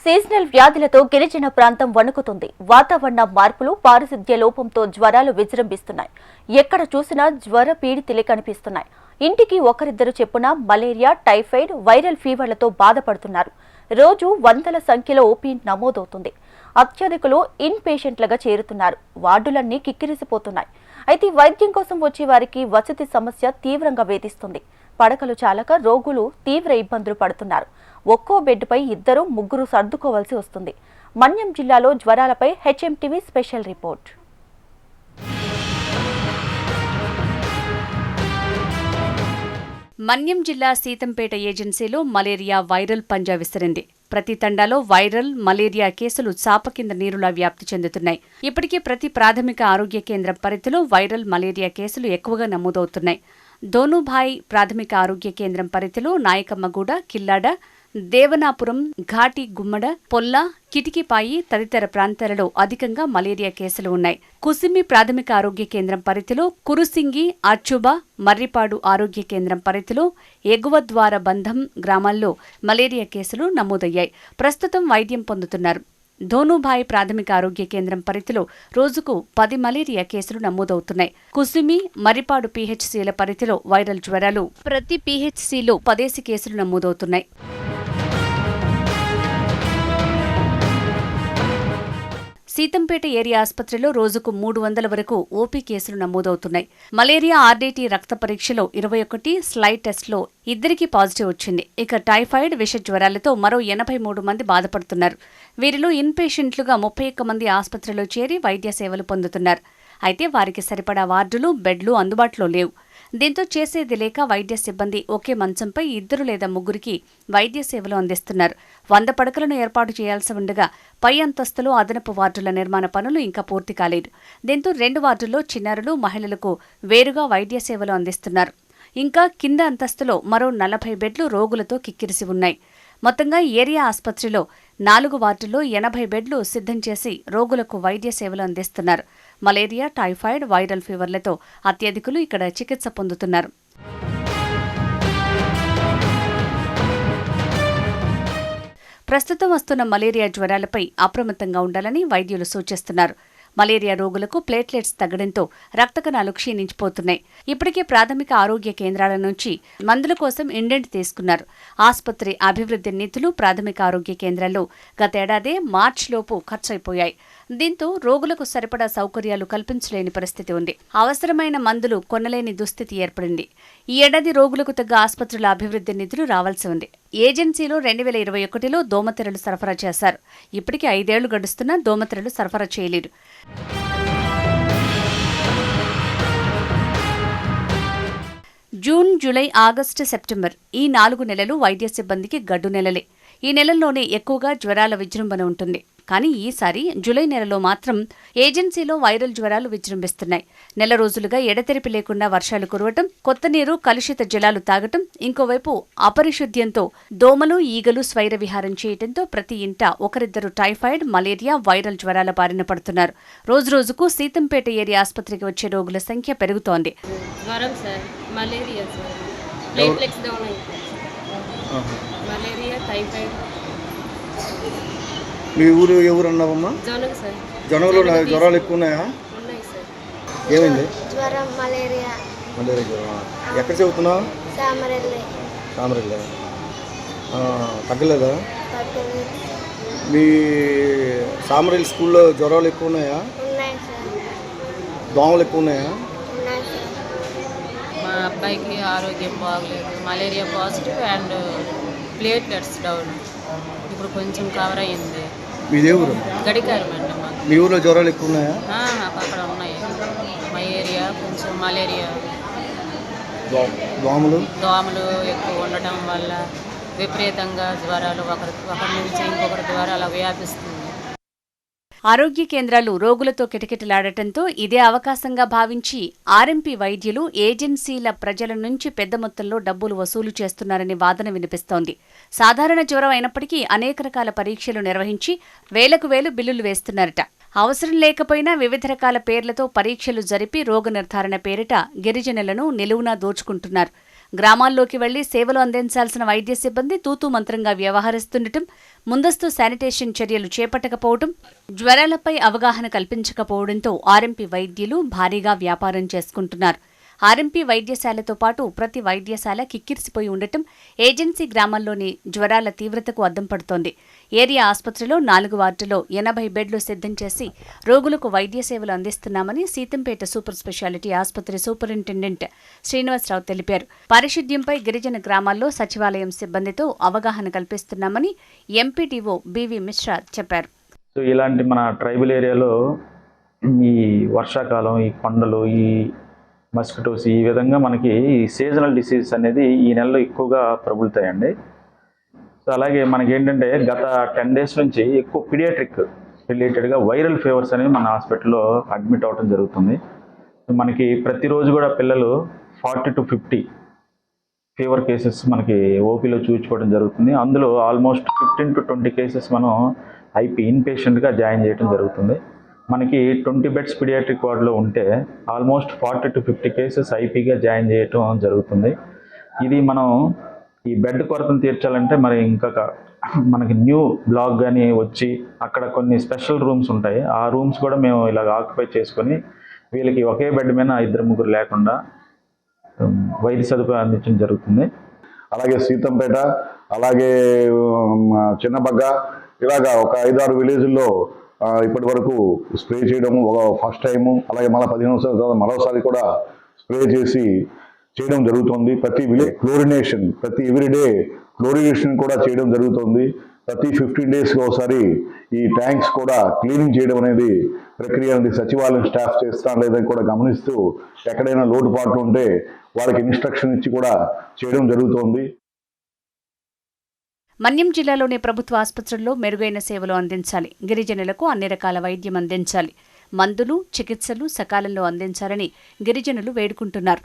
Seasonal వ్యాధులతో గిరిజన ప్రాంతం వణుకుతుంది. వాతావరణ మార్పులు, పారిశుధ్య లోపంతో జ్వరాలు విజృంభిస్తున్నాయి. ఎక్కడ చూసినా జ్వర పీడితులే కనిపిస్తున్నాయి. ఇంటికి ఒకరిద్దరు చెప్పున మలేరియా, టైఫాయిడ్, వైరల్ ఫీవర్లతో బాధపడుతున్నారు. రోజు వందల సంఖ్యలో ఓపీ నమోదవుతుంది. అత్యధికులు ఇన్ పేషెంట్లుగా చేరుతున్నారు. వార్డులన్నీ కిక్కిరిసిపోతున్నాయి. అయితే వైద్యం కోసం వచ్చే వారికి వసతి సమస్య తీవ్రంగా వేధిస్తుంది. పడకలు చాలక రోగులు తీవ్ర ఇబ్బందులు పడుతున్నారు. ఒక్కో బెడ్పై ఇద్దరు ముగ్గురు సర్దుకోవాల్సి వస్తుంది. మన్యం జిల్లాలో జ్వరాలపై హెచ్ఎంటీవీ స్పెషల్ రిపోర్ట్. మన్యం జిల్లా సీతంపేట ఏజెన్సీలో మలేరియా వైరల్ పంజా విసిరింది. ప్రతి తండాలో వైరల్ మలేరియా కేసులు చాప కింద నీరులా వ్యాప్తి చెందుతున్నాయి. ఇప్పటికే ప్రతి ప్రాథమిక ఆరోగ్య కేంద్రం పరిధిలో వైరల్ మలేరియా కేసులు ఎక్కువగా నమోదవుతున్నాయి. దోనుభాయ్ ప్రాథమిక ఆరోగ్య కేంద్రం పరిధిలో నాయకమ్మగూడ, కిల్లాడ, దేవనాపురం, ఘాటి గుమ్మడ, పొల్ల, కిటికీపాయి తదితర ప్రాంతాలలో అధికంగా మలేరియా కేసులు ఉన్నాయి. కుసిమి ప్రాథమిక ఆరోగ్య కేంద్రం పరిధిలో కురుసింగి, అర్చుబా, మర్రిపాడు ఆరోగ్య కేంద్రం పరిధిలో ఎగువద్వార బంధం గ్రామాల్లో మలేరియా కేసులు నమోదయ్యాయి. ప్రస్తుతం వైద్యం పొందుతున్నారు. ధోనుభాయ్ ప్రాథమిక ఆరోగ్య కేంద్రం పరిధిలో రోజుకు 10 మలేరియా కేసులు నమోదవుతున్నాయి. కుసిమి, మర్రిపాడు పీహెచ్సీల పరిధిలో వైరల్ జ్వరాలు ప్రతి పీహెచ్సీలో 10 కేసులు నమోదవుతున్నాయి. సీతంపేట ఏరియా ఆసుపత్రిలో రోజుకు 300 వరకు ఓపీ కేసులు నమోదవుతున్నాయి. మలేరియా ఆర్డీటీ రక్త పరీక్షలో 21, స్లైడ్ టెస్ట్లో 2 పాజిటివ్ వచ్చింది. ఇక టైఫాయిడ్, విష జ్వరాలతో మరో 83 మంది బాధపడుతున్నారు. వీరిలో ఇన్ పేషెంట్లుగా 31 మంది ఆసుపత్రిలో చేరి వైద్య సేవలు పొందుతున్నారు. అయితే వారికి సరిపడా వార్డులు, బెడ్లు అందుబాటులో లేవు. దీంతో చేసేది లేక వైద్య సిబ్బంది ఒకే మంచంపై 2 లేదా 3కి వైద్య సేవలు అందిస్తున్నారు. 100 పడకలను ఏర్పాటు చేయాల్సి ఉండగా పై అంతస్తులో అదనపు వార్డుల నిర్మాణ పనులు ఇంకా పూర్తి కాలేదు. దీంతో 2 వార్డుల్లో చిన్నారులు, మహిళలకు వేరుగా వైద్య సేవలు అందిస్తున్నారు. ఇంకా కింద అంతస్తులో మరో 40 బెడ్లు రోగులతో కిక్కిరిసి ఉన్నాయి. మొత్తంగా ఏరియా ఆసుపత్రిలో 4 వార్డుల్లో 80 బెడ్లు సిద్ధం చేసి రోగులకు వైద్య సేవలు అందిస్తున్నారు. మలేరియా, టైఫాయిడ్, వైరల్ ఫీవర్లతో అత్యధికులు ఇక్కడ చికిత్స పొందుతున్నారు. ప్రస్తుతం వస్తున్న మలేరియా జ్వరాలపై అప్రమత్తంగా ఉండాలని వైద్యులు సూచిస్తున్నారు. మలేరియా రోగులకు ప్లేట్లెట్స్ తగ్గడంతో రక్త కణాలు క్షీణించిపోతున్నాయి. ఇప్పటికే ప్రాథమిక ఆరోగ్య కేంద్రాల నుంచి మందుల కోసం ఇండెంట్ తీసుకున్నారు. ఆసుపత్రి అభివృద్ధి నిధులు ప్రాథమిక ఆరోగ్య కేంద్రాల్లో గతేడాదే మార్చిలోపు ఖర్చయిపోయాయి. దీంతో రోగులకు సరిపడా సౌకర్యాలు కల్పించలేని పరిస్థితి ఉంది. అవసరమైన మందులు కొనలేని దుస్థితి ఏర్పడింది. ఈ ఏడాది రోగులకు తగ్గ ఆసుపత్రుల అభివృద్ధి నిధులు రావాల్సి ఉంది. ఏజెన్సీలో 2021లో దోమతెరలు సరఫరా చేశారు. ఇప్పటికి 5 ఏళ్లు గడుస్తున్నా దోమతెరలు సరఫరా చేయలేదు. జూన్, జూలై, ఆగస్టు, సెప్టెంబర్ ఈ 4 నెలలు వైద్య సిబ్బందికి గడ్డు నెలలే. ఈ నెలల్లోనే ఎక్కువగా జ్వరాల విజృంభణ ఉంటుంది. కానీ ఈసారి జూలై నెలలో మాత్రం ఏజెన్సీలో వైరల్ జ్వరాలు విజృంభిస్తున్నాయి. నెల రోజులుగా ఎడతెరిపి లేకుండా వర్షాలు కురవటం, కొత్త నీరు, కలుషిత జలాలు తాగటం, ఇంకోవైపు అపరిశుద్ధ్యంతో దోమలు, ఈగలు స్వైర విహారం చేయడంతో ప్రతి ఇంట ఒకరిద్దరు టైఫాయిడ్, మలేరియా, వైరల్ జ్వరాల బారిన పడుతున్నారు. రోజురోజుకు సీతంపేట ఏరియా ఆసుపత్రికి వచ్చే రోగుల సంఖ్య పెరుగుతోంది. మీ ఊరు ఎవరు అన్నావమ్మా? జనగలో జ్వరాలు ఎక్కువ ఉన్నాయా? ఏమైంది? జ్వరం, మలేరియా జ్వరం. ఎక్కడ చదువుతున్నావు? సామరెల్లి. తగ్గలేదా? మీ సామరెల్లి స్కూల్లో జ్వరాలు ఎక్కువ ఉన్నాయా? దోమలు ఎక్కువ ఉన్నాయా? మా అబ్బాయికి ఆరోగ్యం బాగలేదు. Malaria positive and platelets down. ఇప్పుడు కొంచెం కవర్ అయ్యింది. మీదే ఊరు? గడికారం అండి. మీ ఊర్లో జ్వరాలు ఎక్కువ ఉన్నాయా? అక్కడ ఉన్నాయి. మా ఏరియా కొంచెం మలేరియా, దోమలు ఎక్కువ ఉండటం వల్ల విపరీతంగా జ్వరాలు ఒకరి నుంచి ఇంకొకరి ద్వారా అలా వ్యాపిస్తుంది. ఆరోగ్య కేంద్రాలు రోగులతో కిటకిటలాడటంతో ఇదే అవకాశంగా భావించి ఆర్ఎంపీ వైద్యులు ఏజెన్సీల ప్రజల నుంచి పెద్ద మొత్తంలో డబ్బులు వసూలు చేస్తున్నారని వాదన వినిపిస్తోంది. సాధారణ జ్వరం అయినప్పటికీ అనేక రకాల పరీక్షలు నిర్వహించి వేలకు వేలు బిల్లులు వేస్తున్నారట. అవసరం లేకపోయినా వివిధ రకాల పేర్లతో పరీక్షలు జరిపి రోగ నిర్ధారణ పేరిట గిరిజనులను నిలువునా దోచుకుంటున్నారు. గ్రామాల్లోకి వెళ్లి సేవలు అందించాల్సిన వైద్య సిబ్బంది తూతూ మంత్రంగా వ్యవహరిస్తుండటం, ముందస్తు శానిటేషన్ చర్యలు చేపట్టకపోవడం, జ్వరాలపై అవగాహన కల్పించకపోవడంతో ఆర్ఎంపీ వైద్యులు భారీగా వ్యాపారం చేసుకుంటున్నారు. ఆర్ఎంపీ వైద్యశాలతో పాటు ప్రతి వైద్యశాల కిక్కిరిసిపోయి ఉండటం ఏజెన్సీ గ్రామాల్లోని జ్వరాల తీవ్రతకు అద్దం పడుతోంది. ఏరియా ఆసుపత్రిలో 4 వార్డులో 80 బెడ్లు సిద్ధం చేసి రోగులకు వైద్య సేవలు అందిస్తున్నామని సీతంపేట సూపర్ స్పెషాలిటీ ఆసుపత్రి సూపరింటెండెంట్ శ్రీనివాసరావు తెలిపారు. పారిశుద్ధ్యంపై గిరిజన గ్రామాల్లో సచివాలయం సిబ్బందితో అవగాహన కల్పిస్తున్నామని ఎంపీడీఓ బివి మిశ్రా చెప్పారు. సో ఇలాంటి మన ట్రైబల్ ఏరియాలో ఈ వర్షాకాలం, ఈ కొండలు, ఈ మస్కిటోస్, ఈ విధంగా మనకి సీజనల్ డిసీజ్ అనేది ఈ నెలలో ఎక్కువగా ప్రబలుతాయండి. సో అలాగే మనకి ఏంటంటే గత 10 days నుంచి ఎక్కువ పీడియాట్రిక్ రిలేటెడ్గా వైరల్ ఫీవర్స్ అనేవి మన హాస్పిటల్లో అడ్మిట్ అవ్వడం జరుగుతుంది. సో మనకి ప్రతిరోజు కూడా పిల్లలు 40 to 50 ఫీవర్ కేసెస్ మనకి ఓపీలో చూపించుకోవడం జరుగుతుంది. అందులో ఆల్మోస్ట్ 15 to 20 కేసెస్ మనం ఐపీ ఇన్పేషెంట్గా జాయిన్ చేయడం జరుగుతుంది. మనకి 20 బెడ్స్ పీడియాట్రిక్ వార్డులో ఉంటే ఆల్మోస్ట్ 40 to 50 కేసెస్ ఐపీగా జాయిన్ చేయటం జరుగుతుంది. ఇది మనం ఈ బెడ్ కొరతను తీర్చాలంటే మరి ఇంకా మనకి న్యూ బ్లాక్ కానీ వచ్చి అక్కడ కొన్ని స్పెషల్ రూమ్స్ ఉంటాయి. ఆ రూమ్స్ కూడా మేము ఇలాగ ఆక్యుపై చేసుకొని వీళ్ళకి ఒకే బెడ్ మీద 2-3 లేకుండా వైద్య సదుపాయం అందించడం జరుగుతుంది. అలాగే సీతంపేట, అలాగే చిన్నబగ్గ, ఇలాగా ఒక 5-6 విలేజ్ల్లో ఇప్పటి వరకు స్ప్రే చేయడం ఫస్ట్ టైము. అలాగే మళ్ళీ 15 సంవత్సరాల తర్వాత మరోసారి కూడా స్ప్రే చేసి చేయడం జరుగుతుంది. ప్రతి విలేజ్ క్లోరినేషన్, ప్రతి ఎవ్రీడే క్లోరినేషన్ కూడా చేయడం జరుగుతుంది. ప్రతి 15 daysకి ఒకసారి ఈ ట్యాంక్స్ కూడా క్లీనింగ్ చేయడం అనేది ప్రక్రియ అనేది సచివాలయం స్టాఫ్ చేస్తాం లేదని కూడా గమనిస్తూ ఎక్కడైనా లోటుపాట్లు ఉంటే వాళ్ళకి ఇన్స్ట్రక్షన్ ఇచ్చి కూడా చేయడం జరుగుతోంది. మన్యం జిల్లాలోని ప్రభుత్వ ఆసుపత్రుల్లో మెరుగైన సేవలు అందించాలి. గిరిజనులకు అన్ని రకాల వైద్యం అందించాలి. మందులు, చికిత్సలు సకాలంలో అందించాలని గిరిజనులు వేడుకుంటున్నారు.